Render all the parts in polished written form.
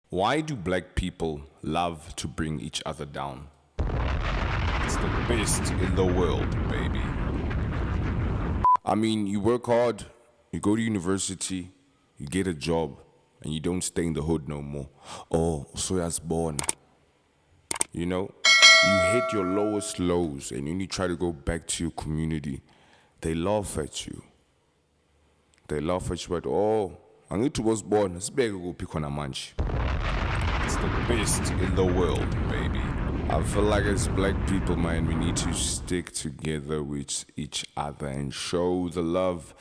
Why do black people love to bring each other down? It's the best in the world, baby. I mean, you work hard, you go to university, you get a job, and you don't stay in the hood no more. Oh, so as born. You know, you hit your lowest lows, and when you try to go back to your community, they laugh at you. They laugh at you, but oh, I need to was born. Let's go pick on a munch. It's the best in the world, baby. I feel like as black people, man, we need to stick together with each other and show the love.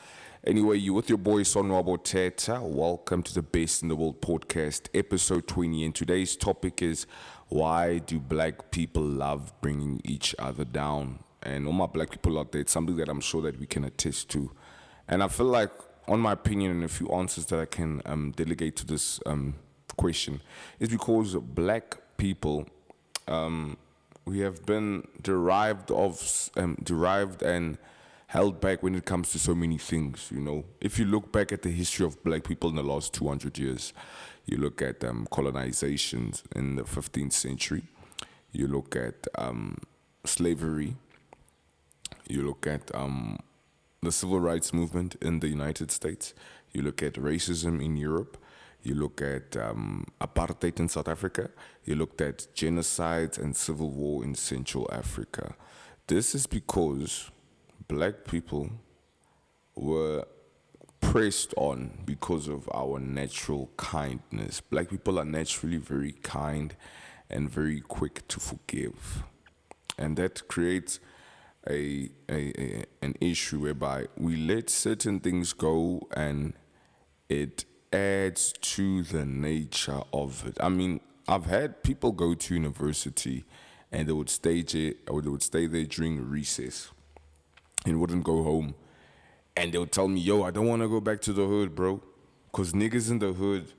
Anyway, you with your boy Sonwabo Thetha. Welcome to the Best in the World podcast, episode 20. And today's topic is why do black people love bringing each other down? And all my black people out there, it's something that I'm sure that we can attest to. And I feel like, on my opinion, and a few answers that I can delegate to this question is because black people, we have been derived and held back when it comes to so many things. You know, if you look back at the history of black people in the last 200 years, you look at colonizations in the 15th century, you look at slavery, you look at the civil rights movement in the United States, you look at racism in Europe, you look at apartheid in South Africa, you looked at genocides and civil war in Central Africa. This is because black people were pressed on because of our natural kindness. Black people are naturally very kind and very quick to forgive. And that creates an issue whereby we let certain things go and it adds to the nature of it. I mean, I've had people go to university and they would stay there during recess and wouldn't go home. And they would tell me, yo, I don't want to go back to the hood, bro. Because niggas in the hood,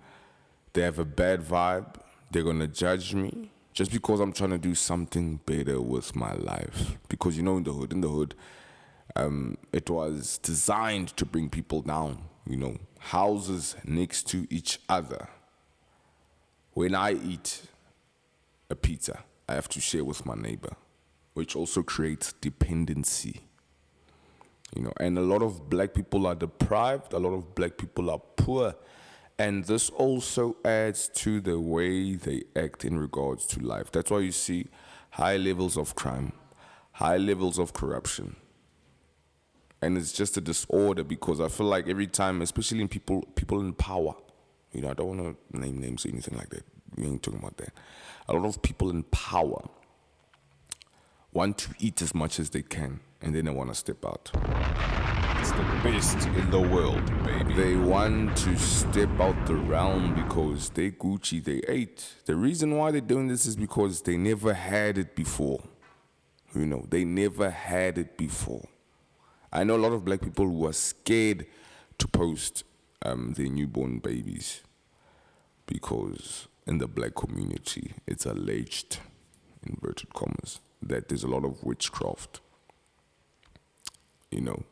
they have a bad vibe. They're going to judge me just because I'm trying to do something better with my life. Because, you know, in the hood, it was designed to bring people down, you know, houses next to each other. When I eat a pizza, I have to share with my neighbor, which also creates dependency. You know, and a lot of black people are deprived, a lot of black people are poor, and this also adds to the way they act in regards to life. That's why you see high levels of crime, high levels of corruption. And it's just a disorder because I feel like every time, especially in people in power, you know, I don't want to name names or anything like that. We ain't talking about that. A lot of people in power want to eat as much as they can, and then they want to step out. It's the best in the world, baby. They want to step out the realm because they Gucci, they ate. The reason why they're doing this is because they never had it before. You know, they never had it before. I know a lot of black people who are scared to post their newborn babies because in the black community, it's alleged, inverted commas, that there's a lot of witchcraft. You know,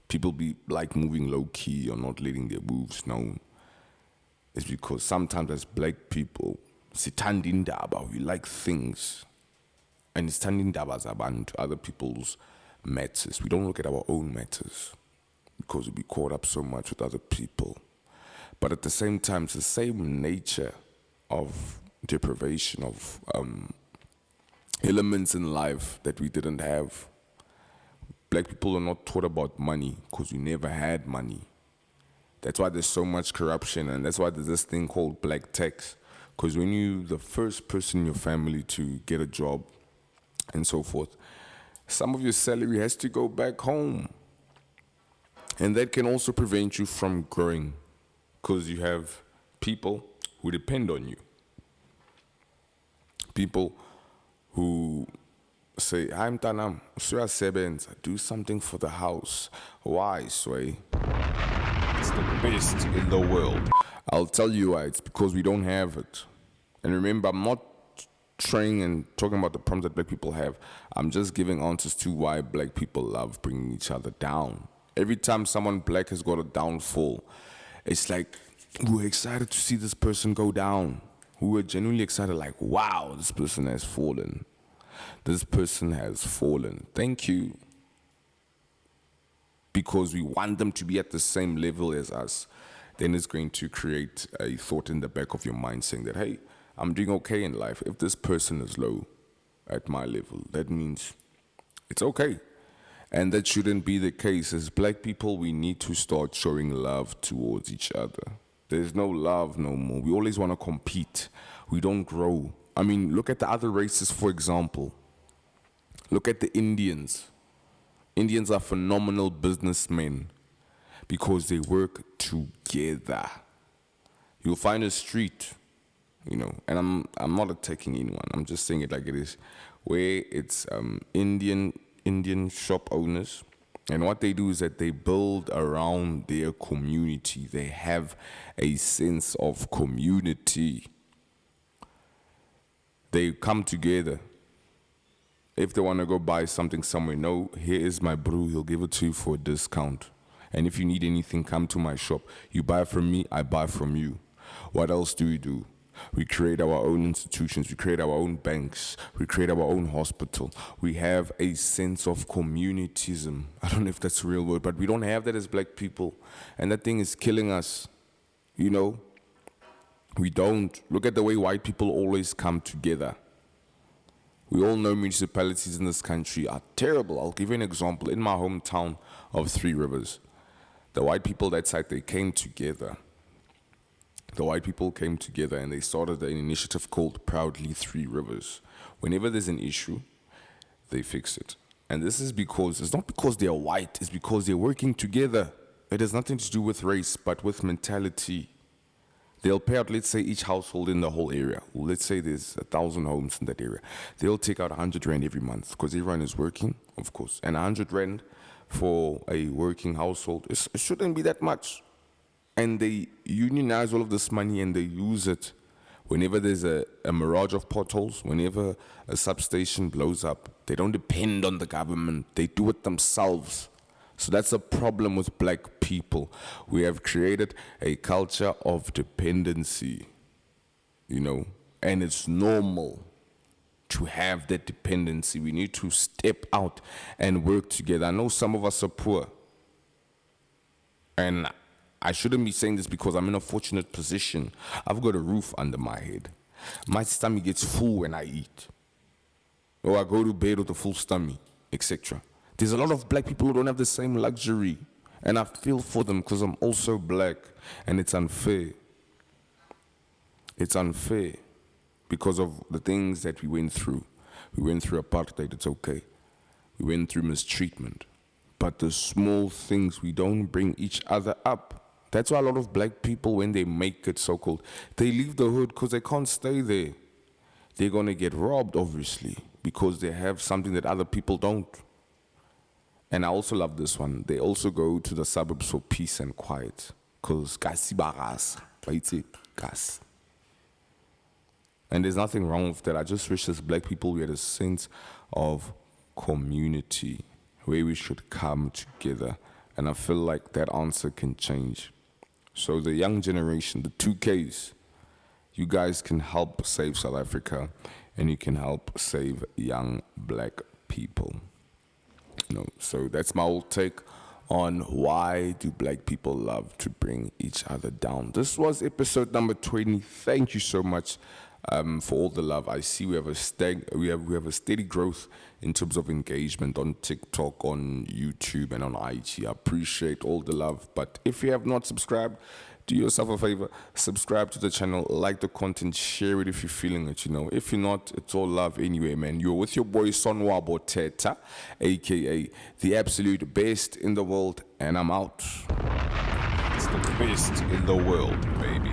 people be like moving low key or not letting their moves known. It's because sometimes as black people, sithanda indaba, we like things, and sithanda indaba zabantu, other people's matters. We don't look at our own matters because we be caught up so much with other people. But at the same time, it's the same nature of deprivation of elements in life that we didn't have. Black people are not taught about money because we never had money. That's why there's so much corruption, and that's why there's this thing called black tax. Because when you're the first person in your family to get a job and so forth, some of your salary has to go back home. And that can also prevent you from growing because you have people who depend on you. People who say, hi mtanam, usuya sebenza, do something for the house. Why, Sway? It's the best in the world. I'll tell you why. It's because we don't have it. And remember, I'm not trying and talking about the problems that black people have. I'm just giving answers to why black people love bringing each other down. Every time someone black has got a downfall, it's like, we're excited to see this person go down. We were genuinely excited, like, wow, this person has fallen. This person has fallen. Thank you. Because we want them to be at the same level as us. Then it's going to create a thought in the back of your mind saying that, hey, I'm doing okay in life. If this person is low at my level, that means it's okay. And that shouldn't be the case. As black people, we need to start showing love towards each other. There's no love no more. We always want to compete. We don't grow. I mean, look at the other races, for example. Look at the Indians. Indians are phenomenal businessmen because they work together. You'll find a street, and I'm not attacking anyone. I'm just saying it like it is, where it's Indian shop owners, and what they do is that they build around their community. They have a sense of community. They come together. If they want to go buy something somewhere, no, here is my brew. He'll give it to you for a discount. And if you need anything, come to my shop. You buy from me, I buy from you. What else do we do? We create our own institutions. We create our own banks. We create our own hospital. We have a sense of communitism. I don't know if that's a real word, but we don't have that as black people. And that thing is killing us, We don't. Look at the way white people always come together. We all know municipalities in this country are terrible. I'll give you an example. In my hometown of Three Rivers, the white people that side, they came together. The white people came together and they started an initiative called Proudly Three Rivers. Whenever there's an issue, they fix it. And this is because, it's not because they're white, it's because they're working together. It has nothing to do with race, but with mentality. They'll pay out, let's say, each household in the whole area. Well, let's say there's 1,000 homes in that area. They'll take out 100 Rand every month because everyone is working, of course. And 100 Rand for a working household, it shouldn't be that much. And they unionize all of this money and they use it whenever there's a mirage of potholes, whenever a substation blows up. They don't depend on the government. They do it themselves. So that's a problem with black people. We have created a culture of dependency, and it's normal to have that dependency. We need to step out and work together. I know some of us are poor, and I shouldn't be saying this because I'm in a fortunate position. I've got a roof under my head. My stomach gets full when I eat. Or I go to bed with a full stomach, etc. There's a lot of black people who don't have the same luxury. And I feel for them because I'm also black. And it's unfair. It's unfair because of the things that we went through. We went through apartheid, it's okay. We went through mistreatment. But the small things, we don't bring each other up. That's why a lot of black people, when they make it so-called, they leave the hood because they can't stay there. They're going to get robbed, obviously, because they have something that other people don't. And I also love this one. They also go to the suburbs for peace and quiet because kasi bagas, gas. And there's nothing wrong with that. I just wish as black people we had a sense of community where we should come together. And I feel like that answer can change. So the young generation, the 2Ks, you guys can help save South Africa and you can help save young black people. So that's my old take on why do black people love to bring each other down. This was episode number 20. Thank you so much for all the love. I see we have a steady growth in terms of engagement on TikTok, on YouTube, and on IG. I appreciate all the love. But if you have not subscribed, do yourself a favor, subscribe to the channel, like the content, share it if you're feeling it, If you're not, it's all love anyway, man. You're with your boy Sonwabo Thetha, aka the absolute best in the world, and I'm out. It's the best in the world, baby.